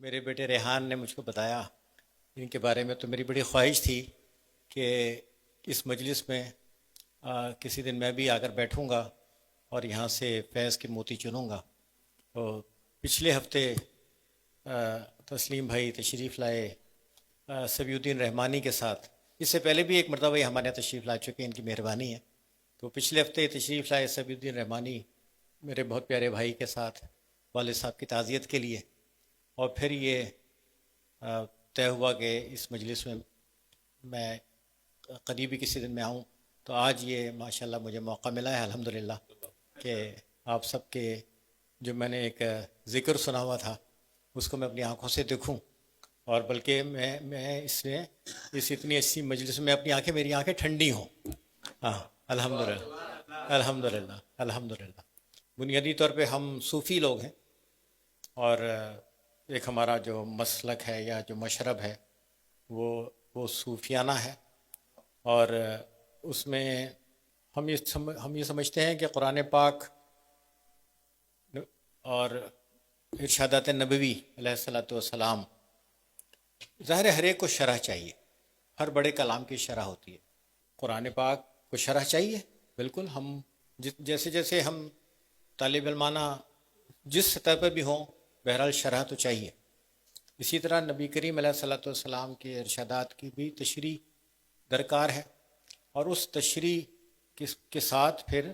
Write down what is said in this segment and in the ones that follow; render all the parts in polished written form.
میرے بیٹے ریحان نے مجھ کو بتایا ان کے بارے میں، تو میری بڑی خواہش تھی کہ اس مجلس میں کسی دن میں بھی آ کر بیٹھوں گا اور یہاں سے فیض کے موتی چنوں گا۔ تو پچھلے ہفتے تسلیم بھائی تشریف لائے سبی الدین رحمانی کے ساتھ، اس سے پہلے بھی ایک مرتبہ یہ ہمارے یہاں تشریف لا چکے ہیں، ان کی مہربانی ہے۔ تو پچھلے ہفتے تشریف لائے سبی الدین رحمانی میرے بہت پیارے بھائی کے ساتھ والد صاحب کی تعزیت کے لیے، اور پھر یہ طے ہوا کہ اس مجلس میں میں قریبی کسی دن میں آؤں۔ تو آج یہ ماشاءاللہ مجھے موقع ملا ہے الحمدللہ کہ آپ سب کے جو میں نے ایک ذکر سنا ہوا تھا اس کو میں اپنی آنکھوں سے دیکھوں، اور بلکہ میں اس اتنی اچھی مجلس میں اپنی آنکھیں، میری آنکھیں ٹھنڈی ہوں۔ ہاں الحمدللہ الحمدللہ الحمدللہ۔ بنیادی طور پہ ہم صوفی لوگ ہیں، اور ایک ہمارا جو مسلک ہے یا جو مشرب ہے وہ صوفیانہ ہے، اور اس میں ہم یہ سمجھتے ہیں کہ قرآن پاک اور ارشادات نبوی علیہ الصلاۃ والسلام، ظاہر ہے ہر ایک کو شرح چاہیے، ہر بڑے کلام کی شرح ہوتی ہے۔ قرآن پاک کو شرح چاہیے، بالکل۔ ہم جیسے جیسے ہم طالب علمانہ جس سطح پہ بھی ہوں، بہرحال شرح تو چاہیے۔ اسی طرح نبی کریم علیہ الصلاۃ والسلام کے ارشادات کی بھی تشریح درکار ہے، اور اس تشریح کے ساتھ پھر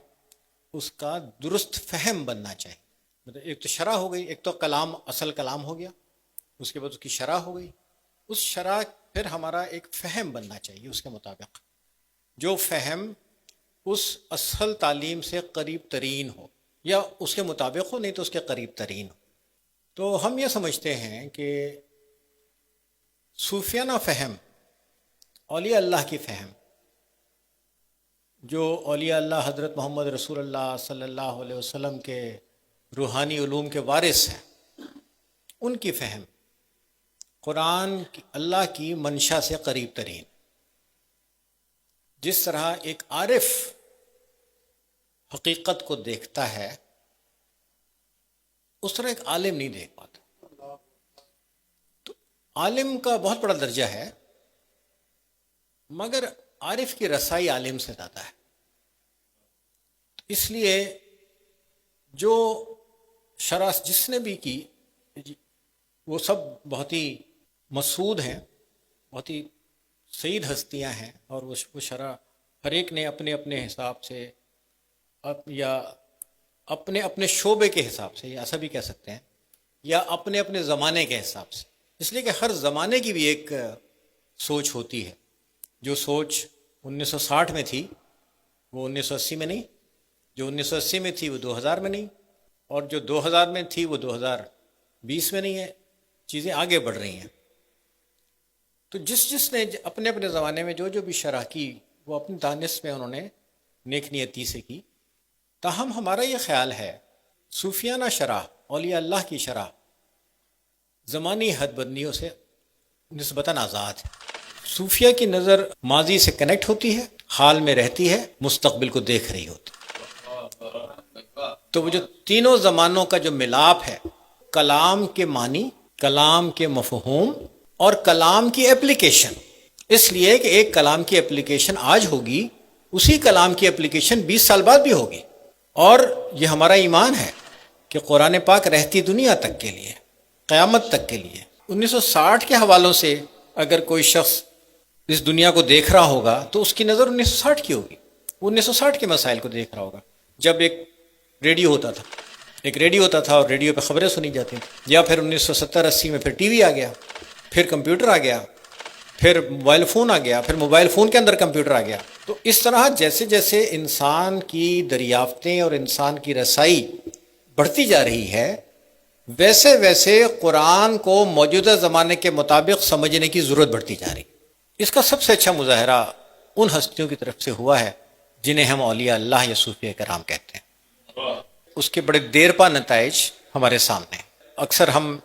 اس کا درست فہم بننا چاہیے۔ مطلب ایک تو شرح ہو گئی، ایک تو کلام اصل کلام ہو گیا، اس کے بعد اس کی شرح ہو گئی، اس شرح پھر ہمارا ایک فہم بننا چاہیے اس کے مطابق، جو فہم اس اصل تعلیم سے قریب ترین ہو، یا اس کے مطابق ہو، نہیں تو اس کے قریب ترین ہو۔ تو ہم یہ سمجھتے ہیں کہ صوفیانہ فہم، اولیاء اللہ کی فہم، جو اولیاء اللہ حضرت محمد رسول اللہ صلی اللہ علیہ وسلم کے روحانی علوم کے وارث ہیں، ان کی فہم قرآن اللہ کی منشا سے قریب ترین۔ جس طرح ایک عارف حقیقت کو دیکھتا ہے، اس طرح ایک عالم نہیں دیکھ پاتا۔ تو عالم کا بہت بڑا درجہ ہے، مگر عارف کی رسائی عالم سے زیادہ ہے۔ اس لیے جو شرح جس نے بھی کی، وہ سب بہت ہی مسعود ہیں، بہت ہی سعید ہستیاں ہیں، اور وہ شرح ہر ایک نے اپنے اپنے حساب سے یا اپنے اپنے شعبے کے حساب سے، یا ایسا بھی کہہ سکتے ہیں، یا اپنے اپنے زمانے کے حساب سے۔ اس لیے کہ ہر زمانے کی بھی ایک سوچ ہوتی ہے۔ جو سوچ 1960 میں تھی وہ 1980 میں نہیں، جو 1980 میں تھی وہ 2000 میں نہیں، اور جو 2000 میں تھی وہ 2020 میں نہیں ہے۔ چیزیں آگے بڑھ رہی ہیں۔ تو جس نے اپنے اپنے زمانے میں جو بھی شرح کی، وہ اپنی دانش میں انہوں نے نیک نیتی سے کی۔ تاہم ہمارا یہ خیال ہے صوفیانہ شرح، اولیاء اللہ کی شرح، زمانی حد بندیوں سے نسبتاً آزاد ہے۔ صوفیہ کی نظر ماضی سے کنیکٹ ہوتی ہے، حال میں رہتی ہے، مستقبل کو دیکھ رہی ہوتی ہے۔ تو وہ جو تینوں زمانوں کا جو ملاپ ہے، کلام کے معنی، کلام کے مفہوم، اور کلام کی اپلیکیشن، اس لیے کہ ایک کلام کی اپلیکیشن آج ہوگی، اسی کلام کی اپلیکیشن 20 سال بعد بھی ہوگی۔ اور یہ ہمارا ایمان ہے کہ قرآن پاک رہتی دنیا تک کے لیے، قیامت تک کے لیے۔ 1960 کے حوالوں سے اگر کوئی شخص اس دنیا کو دیکھ رہا ہوگا تو اس کی نظر 1960 کی ہوگی، وہ 1960 کے مسائل کو دیکھ رہا ہوگا، جب ایک ریڈیو ہوتا تھا اور ریڈیو پہ خبریں سنی جاتی تھیں، یا پھر 1970-80 میں پھر ٹی وی آ گیا، پھر کمپیوٹر آ گیا، پھر موبائل فون آ گیا، پھر موبائل فون کے اندر کمپیوٹر آ گیا۔ تو اس طرح جیسے جیسے انسان کی دریافتیں اور انسان کی رسائی بڑھتی جا رہی ہے، ویسے ویسے قرآن کو موجودہ زمانے کے مطابق سمجھنے کی ضرورت بڑھتی جا رہی ہے۔ اس کا سب سے اچھا مظاہرہ ان ہستیوں کی طرف سے ہوا ہے جنہیں ہم اولیاء اللہ یا صوفیہ کرام کہتے ہیں۔ اس کے بڑے دیر پا نتائج ہمارے سامنے ہیں۔ اکثر ہم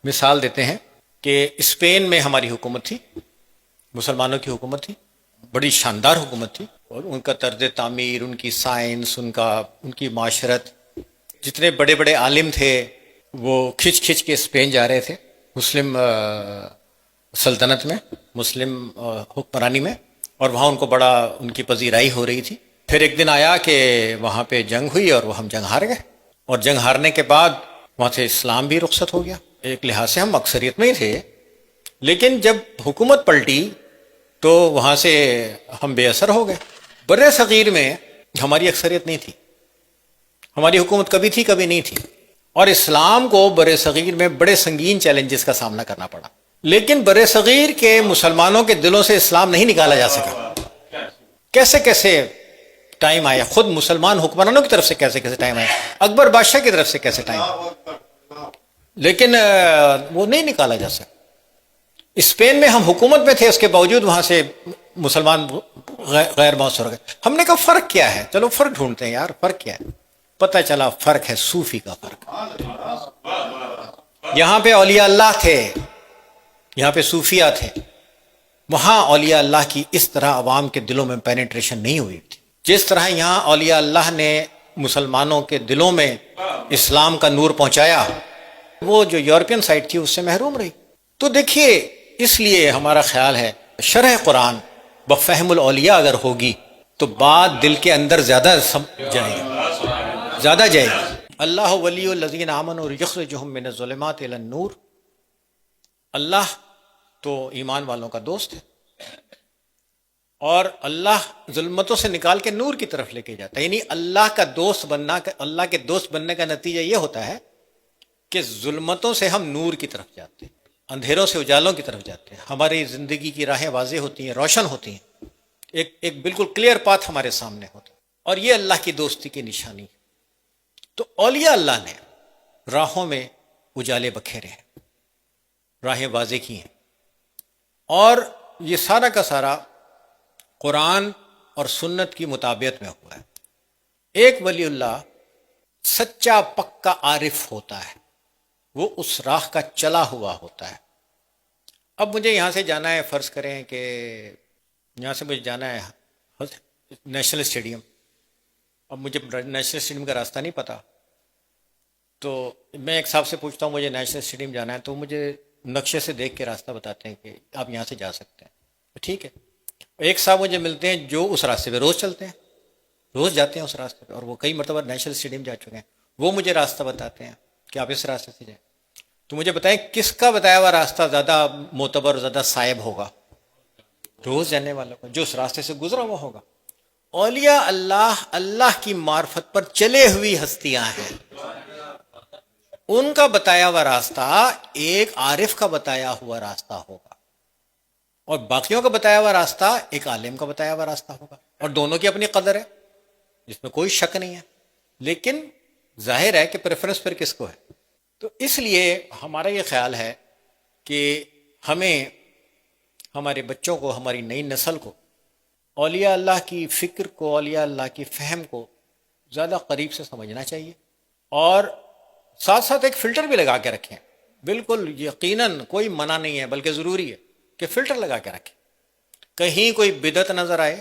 مثال دیتے ہیں کہ اسپین میں ہماری حکومت تھی، مسلمانوں کی حکومت تھی، بڑی شاندار حکومت تھی، اور ان کا طرز تعمیر، ان کی سائنس، ان کی معاشرت، جتنے بڑے بڑے عالم تھے وہ کھچ کے اسپین جا رہے تھے، مسلم سلطنت میں، مسلم حکمرانی میں، اور وہاں ان کو بڑا ان کی پذیرائی ہو رہی تھی۔ پھر ایک دن آیا کہ وہاں پہ جنگ ہوئی اور وہ ہم جنگ ہار گئے، اور جنگ ہارنے کے بعد وہاں سے اسلام بھی رخصت ہو گیا۔ ایک لحاظ سے ہم اکثریت میں ہی تھے، لیکن جب حکومت پلٹی تو وہاں سے ہم بے اثر ہو گئے۔ بر صغیر میں ہماری اکثریت نہیں تھی، ہماری حکومت کبھی تھی کبھی نہیں تھی، اور اسلام کو بر صغیر میں بڑے سنگین چیلنجز کا سامنا کرنا پڑا، لیکن بر صغیر کے مسلمانوں کے دلوں سے اسلام نہیں نکالا جا سکا۔ کیسے کیسے ٹائم آیا، خود مسلمان حکمرانوں کی طرف سے کیسے کیسے ٹائم آیا، اکبر بادشاہ کی طرف سے کیسے ٹائم آیا، لیکن وہ نہیں نکالا جا سکا۔ اسپین میں ہم حکومت میں تھے، اس کے باوجود وہاں سے مسلمان غیر مؤثر ہو گئے۔ ہم نے کہا فرق کیا ہے، چلو فرق ڈھونڈتے ہیں یار، فرق کیا ہے؟ پتہ چلا فرق ہے صوفی کا فرق۔ یہاں پہ اولیاء اللہ تھے، یہاں پہ صوفیہ تھے، وہاں اولیاء اللہ کی اس طرح عوام کے دلوں میں پینیٹریشن نہیں ہوئی تھی، جس طرح یہاں اولیاء اللہ نے مسلمانوں کے دلوں میں اسلام کا نور پہنچایا، وہ جو یورپین سائڈ تھی اس سے محروم رہی۔ تو دیکھیے، اس لیے ہمارا خیال ہے شرح قرآن بفہم الاولیاء اگر ہوگی تو بات دل کے اندر زیادہ جائے گی، زیادہ جائے گی۔ اللہ ولی الذین آمنوا یخرجہم من الظلمات الی النور، اللہ تو ایمان والوں کا دوست ہے، اور اللہ ظلمتوں سے نکال کے نور کی طرف لے کے جاتا ہے۔ یعنی اللہ کا دوست بننا، اللہ کے دوست بننے کا نتیجہ یہ ہوتا ہے کہ ظلمتوں سے ہم نور کی طرف جاتے ہیں، اندھیروں سے اجالوں کی طرف جاتے ہیں، ہماری زندگی کی راہیں واضح ہوتی ہیں، روشن ہوتی ہیں، ایک بالکل کلیئر پاتھ ہمارے سامنے ہوتا ہے، اور یہ اللہ کی دوستی کی نشانی ہے۔ تو اولیاء اللہ نے راہوں میں اجالے بکھیرے ہیں، راہیں واضح کی ہیں، اور یہ سارا کا سارا قرآن اور سنت کی مطابقت میں ہوا ہے۔ ایک ولی اللہ سچا پکا عارف ہوتا ہے، وہ اس راہ کا چلا ہوا ہوتا ہے۔ اب مجھے یہاں سے جانا ہے، فرض کریں کہ یہاں سے مجھے جانا ہے نیشنل اسٹیڈیم، اب مجھے نیشنل اسٹیڈیم کا راستہ نہیں پتہ، تو میں ایک صاحب سے پوچھتا ہوں مجھے نیشنل اسٹیڈیم جانا ہے، تو مجھے نقشے سے دیکھ کے راستہ بتاتے ہیں کہ آپ یہاں سے جا سکتے ہیں، ٹھیک ہے۔ ایک صاحب مجھے ملتے ہیں جو اس راستے پہ روز چلتے ہیں، روز جاتے ہیں اس راستے پہ، اور وہ کئی مرتبہ نیشنل اسٹیڈیم جا چکے ہیں، وہ مجھے راستہ بتاتے ہیں کہ آپ اس راستے سے جائیں۔ تو مجھے بتائیں کس کا بتایا ہوا راستہ زیادہ معتبر، زیادہ صائب ہوگا؟ روز جانے والوں کا، جو اس راستے سے گزرا وہ ہوگا۔ اولیاء اللہ اللہ کی معرفت پر چلے ہوئی ہستیاں ہیں، ان کا بتایا ہوا راستہ ایک عارف کا بتایا ہوا راستہ ہوگا، اور باقیوں کا بتایا ہوا راستہ ایک عالم کا بتایا ہوا راستہ ہوگا، اور دونوں کی اپنی قدر ہے، جس میں کوئی شک نہیں ہے، لیکن ظاہر ہے کہ پریفرنس پھر کس کو ہے۔ تو اس لیے ہمارا یہ خیال ہے کہ ہمیں ہمارے بچوں کو، ہماری نئی نسل کو اولیاء اللہ کی فکر کو، اولیاء اللہ کی فہم کو زیادہ قریب سے سمجھنا چاہیے، اور ساتھ ساتھ ایک فلٹر بھی لگا کے رکھیں۔ بالکل یقیناً کوئی منع نہیں ہے، بلکہ ضروری ہے کہ فلٹر لگا کے رکھیں۔ کہیں کوئی بدعت نظر آئے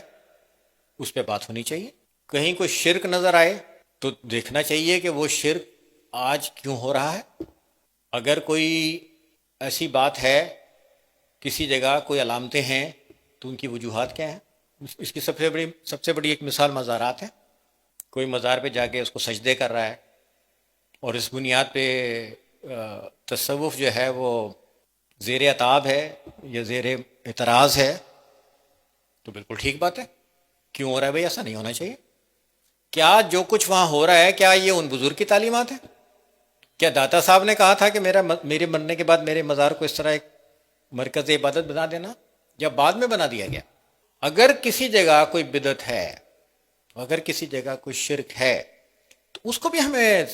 اس پہ بات ہونی چاہیے، کہیں کوئی شرک نظر آئے تو دیکھنا چاہیے کہ وہ شرک آج کیوں ہو رہا ہے۔ اگر کوئی ایسی بات ہے، کسی جگہ کوئی علامتیں ہیں، تو ان کی وجوہات کیا ہیں؟ اس کی سب سے بڑی ایک مثال مزارات ہے۔ کوئی مزار پہ جا کے اس کو سجدے کر رہا ہے، اور اس بنیاد پہ تصوف جو ہے وہ زیر عتاب ہے یا زیر اعتراض ہے، تو بالکل ٹھیک بات ہے۔ کیوں ہو رہا ہے بھائی؟ ایسا نہیں ہونا چاہیے۔ کیا جو کچھ وہاں ہو رہا ہے کیا یہ ان بزرگ کی تعلیمات ہیں؟ کیا داتا صاحب نے کہا تھا کہ میرے مرنے کے بعد میرے مزار کو اس طرح ایک مرکز عبادت بنا دینا، یا بعد میں بنا دیا گیا؟ اگر کسی جگہ کوئی بدعت ہے، اگر کسی جگہ کوئی شرک ہے، تو اس کو بھی ہمیں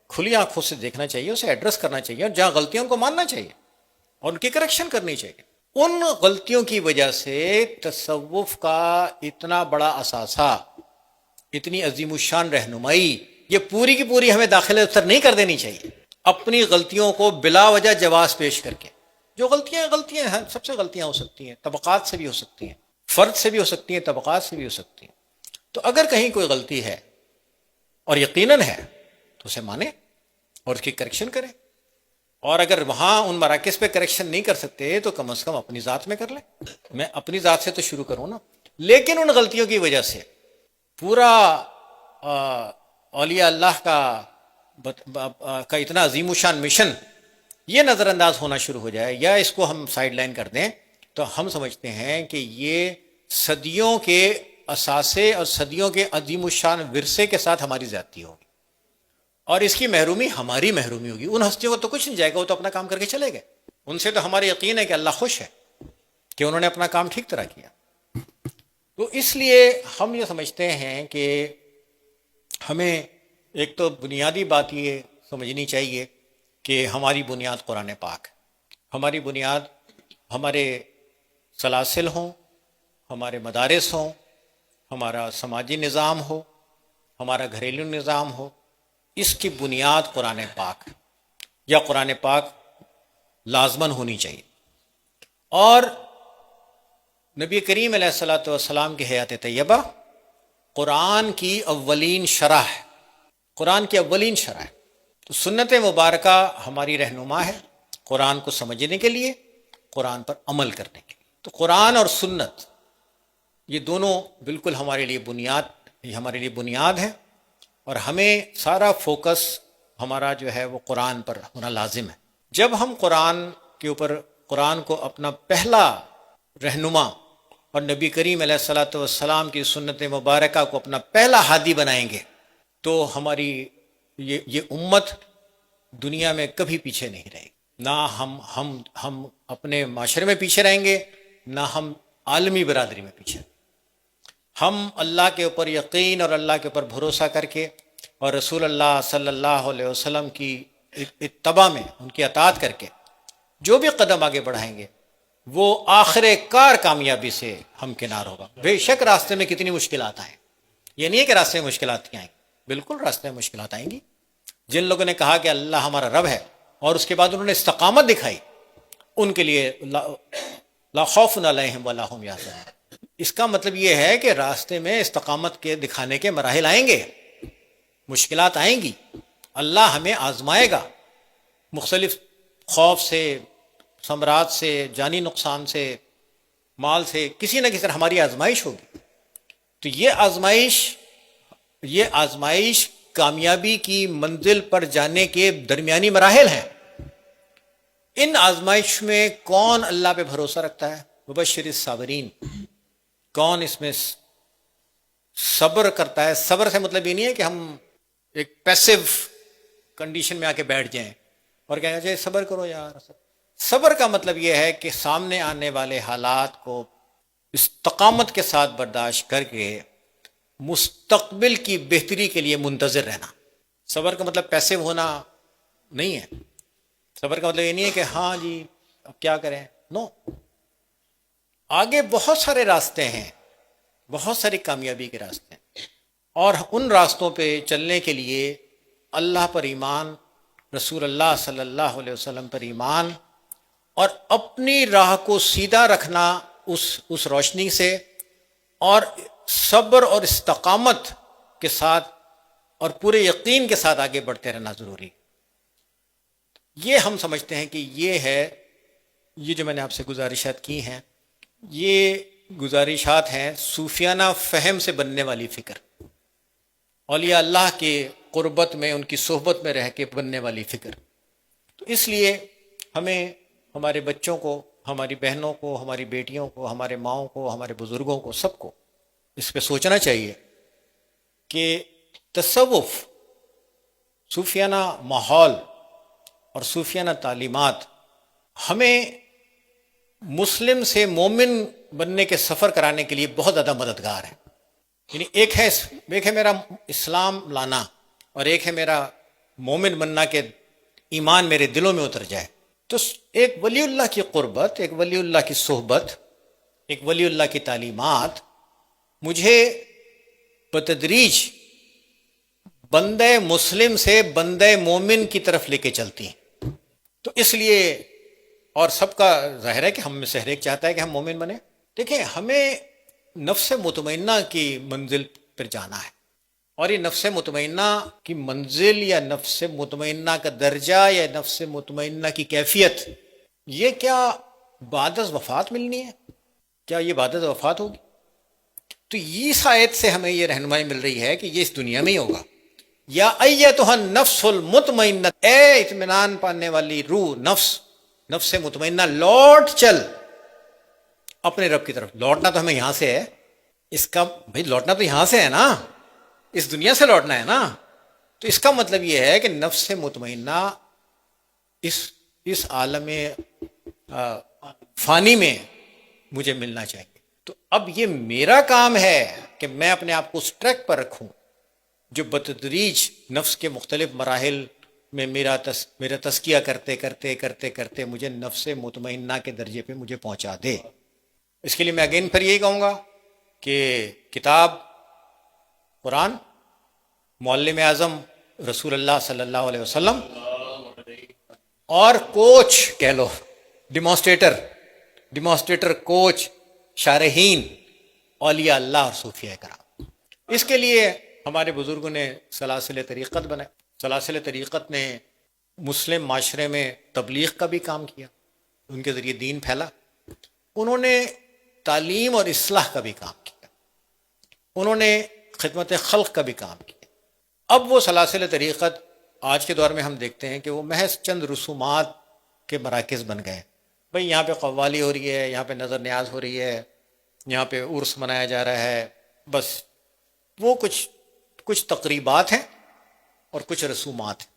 کھلی آنکھوں سے دیکھنا چاہیے، اسے ایڈریس کرنا چاہیے، اور جہاں غلطیوں کو ماننا چاہیے اور ان کی کریکشن کرنی چاہیے۔ ان غلطیوں کی وجہ سے تصوف کا اتنا بڑا اثاثہ، اتنی عظیم الشان رہنمائی، یہ پوری کی پوری ہمیں داخل اثر نہیں کر دینی چاہیے۔ اپنی غلطیوں کو بلا وجہ جواز پیش کر کے، جو غلطیاں ہیں، سب سے غلطیاں ہو سکتی ہیں، طبقات سے بھی ہو سکتی ہیں، فرد سے بھی ہو سکتی ہیں، طبقات سے بھی ہو سکتی ہیں۔ تو اگر کہیں کوئی غلطی ہے اور یقیناً ہے تو اسے مانیں اور اس کی کریکشن کریں۔ اور اگر وہاں ان مراکز پہ کریکشن نہیں کر سکتے تو کم از کم اپنی ذات میں کر لیں. میں اپنی ذات سے تو شروع کروں نا. لیکن ان غلطیوں کی وجہ سے پورا اولیاء اللہ کا اتنا عظیم الشان مشن یہ نظر انداز ہونا شروع ہو جائے یا اس کو ہم سائڈ لائن کر دیں تو ہم سمجھتے ہیں کہ یہ صدیوں کے اثاثے اور صدیوں کے عظیم الشان ورثے کے ساتھ ہماری زیادتی ہوگی اور اس کی محرومی ہماری محرومی ہوگی. ان ہستیوں کو تو کچھ نہیں جائے گا, وہ تو اپنا کام کر کے چلے گئے. ان سے تو ہمارا یقین ہے کہ اللہ خوش ہے کہ انہوں نے اپنا کام ٹھیک طرح کیا. تو اس لیے ہم یہ سمجھتے ہیں کہ ہمیں ایک تو بنیادی بات یہ سمجھنی چاہیے کہ ہماری بنیاد قرآن پاک, ہماری بنیاد ہمارے سلاسل ہوں, ہمارے مدارس ہوں, ہمارا سماجی نظام ہو, ہمارا گھریلو نظام ہو, اس کی بنیاد قرآن پاک یا قرآن پاک لازماً ہونی چاہیے. اور نبی کریم علیہ الصلوۃ والسلام کی حیات طیبہ قرآن کی اولین شرح ہے, قرآن کی اولین شرح ہے. تو سنت مبارکہ ہماری رہنما ہے قرآن کو سمجھنے کے لیے, قرآن پر عمل کرنے کے لیے. تو قرآن اور سنت یہ دونوں بالکل ہمارے لیے بنیاد ہے اور ہمیں سارا فوکس ہمارا جو ہے وہ قرآن پر ہونا لازم ہے. جب ہم قرآن کو اپنا پہلا رہنما اور نبی کریم علیہ الصلوۃ والسلام کی سنت مبارکہ کو اپنا پہلا ہادی بنائیں گے تو ہماری یہ امت دنیا میں کبھی پیچھے نہیں رہے گی. نہ ہم اپنے معاشرے میں پیچھے رہیں گے, نہ ہم عالمی برادری میں پیچھے. ہم اللہ کے اوپر یقین اور اللہ کے اوپر بھروسہ کر کے اور رسول اللہ صلی اللہ علیہ وسلم کی اتباع میں ان کی اطاعت کر کے جو بھی قدم آگے بڑھائیں گے وہ آخر کار کامیابی سے ہمکنار ہوگا. بے شک راستے میں کتنی مشکلات آئیں, یہ نہیں ہے کہ راستے میں مشکلات آئیں, بالکل راستے میں مشکلات آئیں گی. جن لوگوں نے کہا کہ اللہ ہمارا رب ہے اور اس کے بعد انہوں نے استقامت دکھائی, ان کے لیے لا خوف علیہم ولا هم یحزنون. اس کا مطلب یہ ہے کہ راستے میں استقامت کے دکھانے کے مراحل آئیں گے, مشکلات آئیں گی, اللہ ہمیں آزمائے گا مختلف خوف سے, ثمرات سے, جانی نقصان سے, مال سے, کسی نہ کسی طرح ہماری آزمائش ہوگی. تو یہ آزمائش کامیابی کی منزل پر جانے کے درمیانی مراحل ہیں. ان آزمائش میں کون اللہ پہ بھروسہ رکھتا ہے؟ مبشر الصابرین. کون اس میں صبر کرتا ہے؟ صبر سے مطلب یہ نہیں ہے کہ ہم ایک پیسو کنڈیشن میں آ کے بیٹھ جائیں اور کہیں گے صبر کرو یار. صبر کا مطلب یہ ہے کہ سامنے آنے والے حالات کو استقامت کے ساتھ برداشت کر کے مستقبل کی بہتری کے لیے منتظر رہنا. صبر کا مطلب پیسو ہونا نہیں ہے. صبر کا مطلب یہ نہیں ہے کہ ہاں جی اب کیا کریں, نو. آگے بہت سارے راستے ہیں, بہت ساری کامیابی کے راستے ہیں, اور ان راستوں پہ چلنے کے لیے اللہ پر ایمان, رسول اللہ صلی اللہ علیہ وسلم پر ایمان اور اپنی راہ کو سیدھا رکھنا اس روشنی سے, اور صبر اور استقامت کے ساتھ اور پورے یقین کے ساتھ آگے بڑھتے رہنا ضروری. یہ ہم سمجھتے ہیں کہ یہ جو میں نے آپ سے گزارشات کی ہیں, یہ گزارشات ہیں صوفیانہ فہم سے بننے والی فکر, اولیاء اللہ کے قربت میں, ان کی صحبت میں رہ کے بننے والی فکر. تو اس لیے ہمیں ہمارے بچوں کو, ہماری بہنوں کو, ہماری بیٹیوں کو, ہمارے ماؤں کو, ہمارے بزرگوں کو, سب کو اس پہ سوچنا چاہیے کہ تصوف, صوفیانہ ماحول اور صوفیانہ تعلیمات ہمیں مسلم سے مومن بننے کے سفر کرانے کے لیے بہت زیادہ مددگار ہے. یعنی ایک ہے میرا اسلام لانا اور ایک ہے میرا مومن بننا کہ ایمان میرے دلوں میں اتر جائے. تو ایک ولی اللہ کی قربت, ایک ولی اللہ کی صحبت, ایک ولی اللہ کی تعلیمات مجھے بتدریج بندے مسلم سے بندے مومن کی طرف لے کے چلتی ہیں. تو اس لیے, اور سب کا ظاہر ہے کہ ہم میں سے ہر ایک چاہتا ہے کہ ہم مومن بنیں. دیکھیں, ہمیں نفس مطمئنہ کی منزل پر جانا ہے اور یہ نفس مطمئنہ کی منزل یا نفس مطمئنہ کا درجہ یا نفس مطمئنہ کی کیفیت، یہ کیا بعد از وفات ملنی ہے؟ کیا یہ بعد از وفات ہوگی؟ تو اس آیت سے ہمیں یہ رہنمائی مل رہی ہے کہ یہ اس دنیا میں ہی ہوگا. یا ایتھا النفس المطمئنہ، اے اطمینان پانے والی روح، نفس مطمئنہ، لوٹ چل اپنے رب کی طرف. لوٹنا تو ہمیں یہاں سے ہے، اس کا بھائی لوٹنا تو یہاں سے ہے نا، اس دنیا سے لوٹنا ہے نا. تو اس کا مطلب یہ ہے کہ نفس مطمئنہ اس عالم فانی میں مجھے ملنا چاہیے. تو اب یہ میرا کام ہے کہ میں اپنے آپ کو اس ٹریک پر رکھوں جو بتدریج نفس کے مختلف مراحل میں میرا تزکیہ کرتے کرتے کرتے کرتے مجھے نفس مطمئنہ کے درجے پہ مجھے پہنچا دے. اس کے لیے میں اگین پھر یہی کہوں گا کہ کتاب قرآن، معلم اعظم رسول اللہ صلی اللہ علیہ وسلم، اور کوچ کہہ لو، ڈیمانسٹریٹر، کوچ، شارحین، اولیاء اللہ اور صوفیاء کرام. اس کے لیے ہمارے بزرگوں نے سلاسل طریقت بنائے. سلاسل طریقت نے مسلم معاشرے میں تبلیغ کا بھی کام کیا، ان کے ذریعے دین پھیلا. انہوں نے تعلیم اور اصلاح کا بھی کام کیا، انہوں نے خدمت خلق کا بھی کام کیا. اب وہ سلاسل طریقت آج کے دور میں ہم دیکھتے ہیں کہ وہ محض چند رسومات کے مراکز بن گئے. بھئی یہاں پہ قوالی ہو رہی ہے، یہاں پہ نظر نیاز ہو رہی ہے، یہاں پہ عرس منایا جا رہا ہے، بس وہ کچھ تقریبات ہیں اور کچھ رسومات ہیں.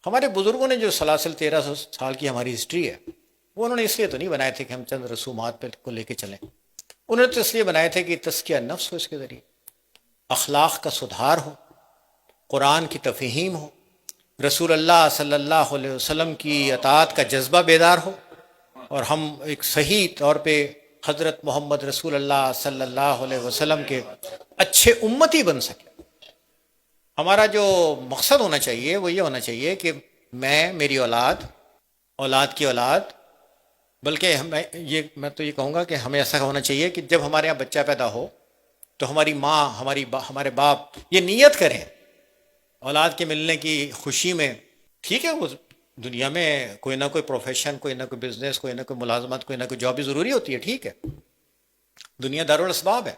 ہمارے بزرگوں نے جو سلاسل 1300 سال کی ہماری ہسٹری ہے، وہ انہوں نے اس لیے تو نہیں بنائے تھے کہ ہم چند رسومات پہ کو لے کے چلیں. انہوں نے تو اس لیے بنائے تھے کہ تزکیہ نفس ہو، اس کے ذریعے اخلاق کا سدھار ہو، قرآن کی تفہیم ہو، رسول اللہ صلی اللہ علیہ وسلم کی اطاعت کا جذبہ بیدار ہو، اور ہم ایک صحیح طور پہ حضرت محمد رسول اللہ صلی اللہ علیہ وسلم کے اچھے امتی بن سکیں. ہمارا جو مقصد ہونا چاہیے وہ یہ ہونا چاہیے کہ میری اولاد کی اولاد، بلکہ میں تو یہ کہوں گا کہ ہمیں ایسا ہونا چاہیے کہ جب ہمارے یہاں بچہ پیدا ہو تو ہماری ماں، ہمارے باپ یہ نیت کریں اولاد کے ملنے کی خوشی میں. ٹھیک ہے، وہ دنیا میں کوئی نہ کوئی پروفیشن، کوئی نہ کوئی بزنس، کوئی نہ کوئی ملازمت، کوئی نہ کوئی جاب بھی ضروری ہوتی ہے. ٹھیک ہے، دنیا دارالاسباب ہے،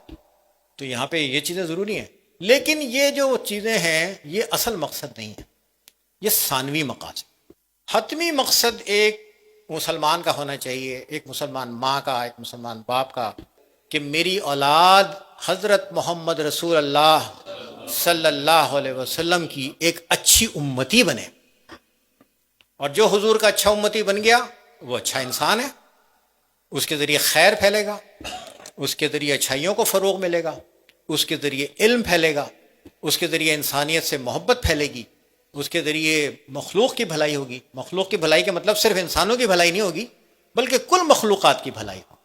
تو یہاں پہ یہ چیزیں ضروری ہیں. لیکن یہ جو چیزیں ہیں یہ اصل مقصد نہیں ہے، یہ ثانوی مقاصد. حتمی مقصد ایک مسلمان کا ہونا چاہیے، ایک مسلمان ماں کا، ایک مسلمان باپ کا، کہ میری اولاد حضرت محمد رسول اللہ صلی اللہ علیہ وسلم کی ایک اچھی امتی بنے. اور جو حضور کا اچھا امتی بن گیا وہ اچھا انسان ہے، اس کے ذریعے خیر پھیلے گا، اس کے ذریعے اچھائیوں کو فروغ ملے گا، اس کے ذریعے علم پھیلے گا، اس کے ذریعے انسانیت سے محبت پھیلے گی، اس کے ذریعے مخلوق کی بھلائی ہوگی. مخلوق کی بھلائی کا مطلب صرف انسانوں کی بھلائی نہیں ہوگی بلکہ کل مخلوقات کی بھلائی ہو.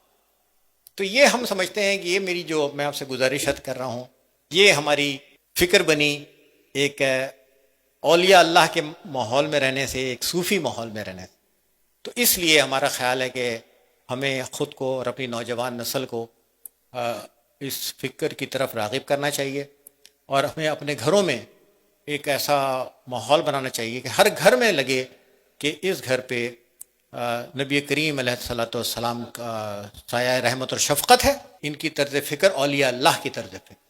تو یہ ہم سمجھتے ہیں کہ یہ میری جو میں آپ سے گزارشات کر رہا ہوں، یہ ہماری فکر بنی ایک اولیاء اللہ کے ماحول میں رہنے سے، ایک صوفی ماحول میں رہنے سے. تو اس لیے ہمارا خیال ہے کہ ہمیں خود کو اور اپنی نوجوان نسل کو اس فکر کی طرف راغب کرنا چاہیے، اور ہمیں اپنے گھروں میں ایک ایسا ماحول بنانا چاہیے کہ ہر گھر میں لگے کہ اس گھر پہ نبی کریم علیہ الصلوۃ والسلام کا سایہ رحمت اور شفقت ہے. ان کی طرز فکر اولیاء اللہ کی طرز فکر،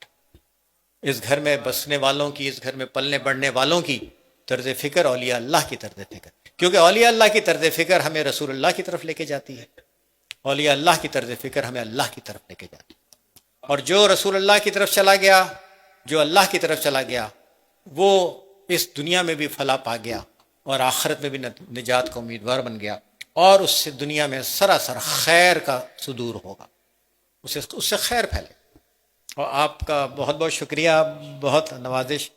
اس گھر میں بسنے والوں کی، اس گھر میں پلنے بڑھنے والوں کی طرز فکر اولیاء اللہ کی طرز فکر. کیونکہ اولیاء اللہ کی طرز فکر ہمیں رسول اللہ کی طرف لے کے جاتی ہے، اولیاء اللہ کی طرز فکر ہمیں اللہ کی طرف لے کے جاتی ہے. اور جو رسول اللہ کی طرف چلا گیا، جو اللہ کی طرف چلا گیا، وہ اس دنیا میں بھی فلاح پا گیا اور آخرت میں بھی نجات کا امیدوار بن گیا، اور اس سے دنیا میں سراسر خیر کا صدور ہوگا، اس سے خیر پھیلے. اور آپ کا بہت بہت شکریہ، بہت نوازش.